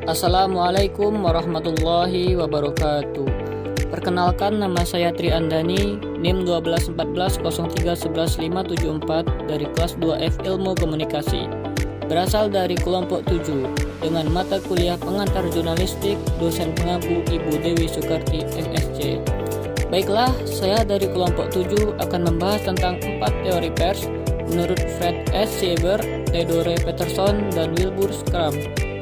Assalamualaikum warahmatullahi wabarakatuh. Perkenalkan, nama saya Tri Andani, NIM 12140311574 dari kelas 2F Ilmu Komunikasi. Berasal dari kelompok 7 dengan mata kuliah pengantar jurnalistik, dosen pengaku Ibu Dewi Sukarti MSc. Baiklah, saya dari kelompok 7 akan membahas tentang 4 teori pers menurut Fred S. Sieber, Theodore Peterson, dan Wilbur Schramm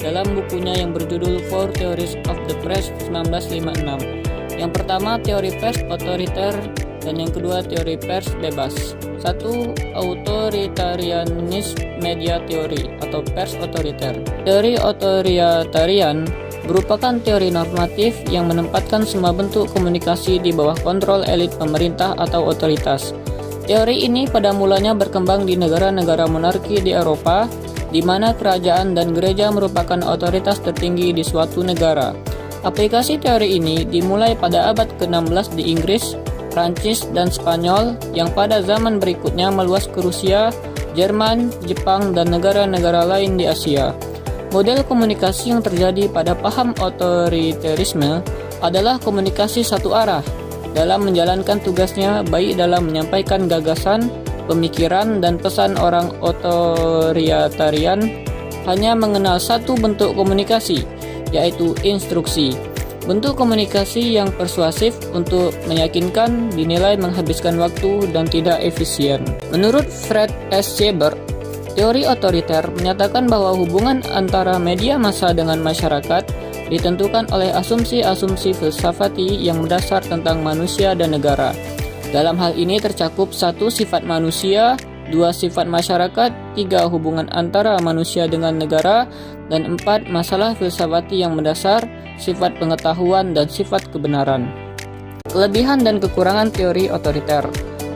dalam bukunya yang berjudul Four Theories of the Press 1956. Yang pertama, teori pers otoriter, dan yang kedua, teori pers bebas. 1. Authoritarianism media theory atau pers otoriter. Teori otoritarian merupakan teori normatif yang menempatkan semua bentuk komunikasi di bawah kontrol elit pemerintah atau otoritas. Teori ini pada mulanya berkembang di negara-negara monarki di Eropa, di mana kerajaan dan gereja merupakan otoritas tertinggi di suatu negara. Aplikasi teori ini dimulai pada abad ke-16 di Inggris, Prancis, dan Spanyol, yang pada zaman berikutnya meluas ke Rusia, Jerman, Jepang, dan negara-negara lain di Asia. Model komunikasi yang terjadi pada paham otoritarisme adalah komunikasi satu arah dalam menjalankan tugasnya, baik dalam menyampaikan gagasan, pemikiran, dan pesan. Orang otoritarian hanya mengenal satu bentuk komunikasi, yaitu instruksi. Bentuk komunikasi yang persuasif untuk meyakinkan dinilai menghabiskan waktu dan tidak efisien. Menurut Fred S. Sieber, teori otoriter menyatakan bahwa hubungan antara media massa dengan masyarakat ditentukan oleh asumsi-asumsi filsafati yang mendasar tentang manusia dan negara. Dalam hal ini tercakup 1. Sifat manusia, 2. Sifat masyarakat, 3. Hubungan antara manusia dengan negara, dan 4. Masalah filsafati yang mendasar, sifat pengetahuan, dan sifat kebenaran. Kelebihan dan kekurangan teori otoriter.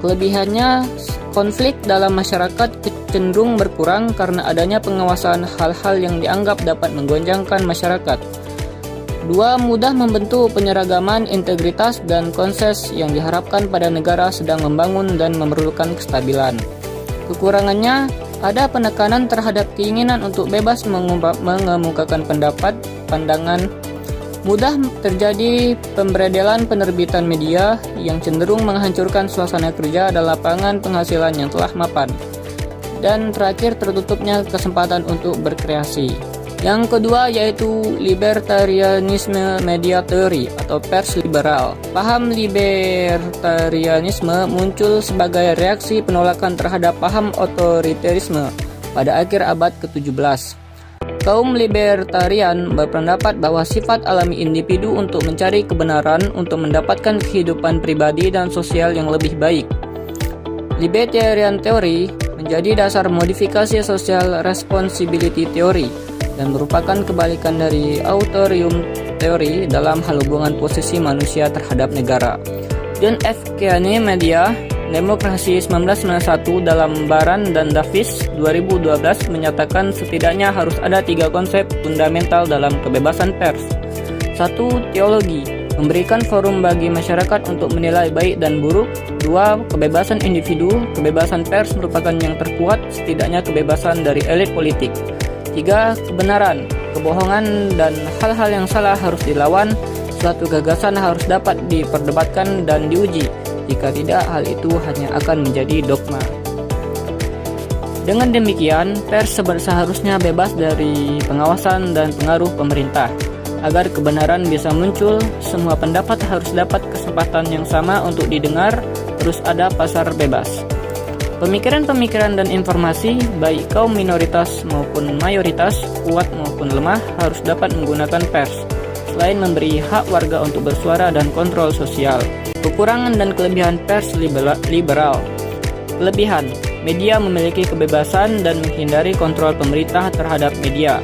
Kelebihannya, konflik dalam masyarakat cenderung berkurang karena adanya pengawasan hal-hal yang dianggap dapat menggoncangkan masyarakat. 2. Mudah membentuk penyeragaman, integritas, dan konses yang diharapkan pada negara sedang membangun dan memerlukan kestabilan. Kekurangannya, ada penekanan terhadap keinginan untuk bebas mengemukakan pendapat, pandangan. Mudah terjadi pemberedelan penerbitan media yang cenderung menghancurkan suasana kerja dan lapangan penghasilan yang telah mapan. Dan terakhir, tertutupnya kesempatan untuk berkreasi. Yang kedua yaitu libertarianisme media theory atau pers liberal. Paham libertarianisme muncul sebagai reaksi penolakan terhadap paham otoritarisme pada akhir abad ke-17. Kaum libertarian berpendapat bahwa sifat alami individu untuk mencari kebenaran untuk mendapatkan kehidupan pribadi dan sosial yang lebih baik. Libertarian theory menjadi dasar modifikasi social responsibility theory dan merupakan kebalikan dari authoritarian theory dalam hal hubungan posisi manusia terhadap negara. John F. Kennedy Media Demokrasi 1991 dalam Baran dan Davis 2012 menyatakan setidaknya harus ada 3 konsep fundamental dalam kebebasan pers. 1. Teologi, memberikan forum bagi masyarakat untuk menilai baik dan buruk. 2. Kebebasan individu, kebebasan pers merupakan yang terkuat, setidaknya kebebasan dari elit politik. 3. Kebenaran, kebohongan dan hal-hal yang salah harus dilawan. Suatu gagasan harus dapat diperdebatkan dan diuji. Jika tidak, hal itu hanya akan menjadi dogma. Dengan demikian, pers seharusnya bebas dari pengawasan dan pengaruh pemerintah. Agar kebenaran bisa muncul, semua pendapat harus dapat kesempatan yang sama untuk didengar, terus ada pasar bebas. Pemikiran-pemikiran dan informasi, baik kaum minoritas maupun mayoritas, kuat maupun lemah, harus dapat menggunakan pers, selain memberi hak warga untuk bersuara dan kontrol sosial. Kekurangan dan kelebihan pers liberal. Kelebihan, media memiliki kebebasan dan menghindari kontrol pemerintah terhadap media.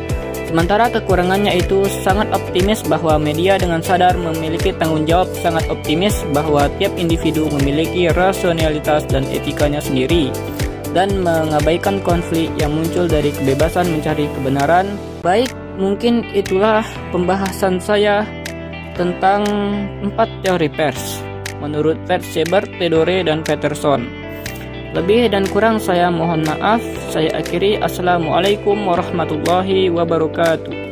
Sementara kekurangannya itu sangat optimis bahwa media dengan sadar memiliki tanggung jawab, sangat optimis bahwa tiap individu memiliki rasionalitas dan etikanya sendiri, dan mengabaikan konflik yang muncul dari kebebasan mencari kebenaran. Baik, mungkin itulah pembahasan saya tentang 4 teori pers menurut Fred Sieber, Theodore, dan Peterson. Lebih dan kurang saya mohon maaf. Saya akhiri. Assalamualaikum warahmatullahi wabarakatuh.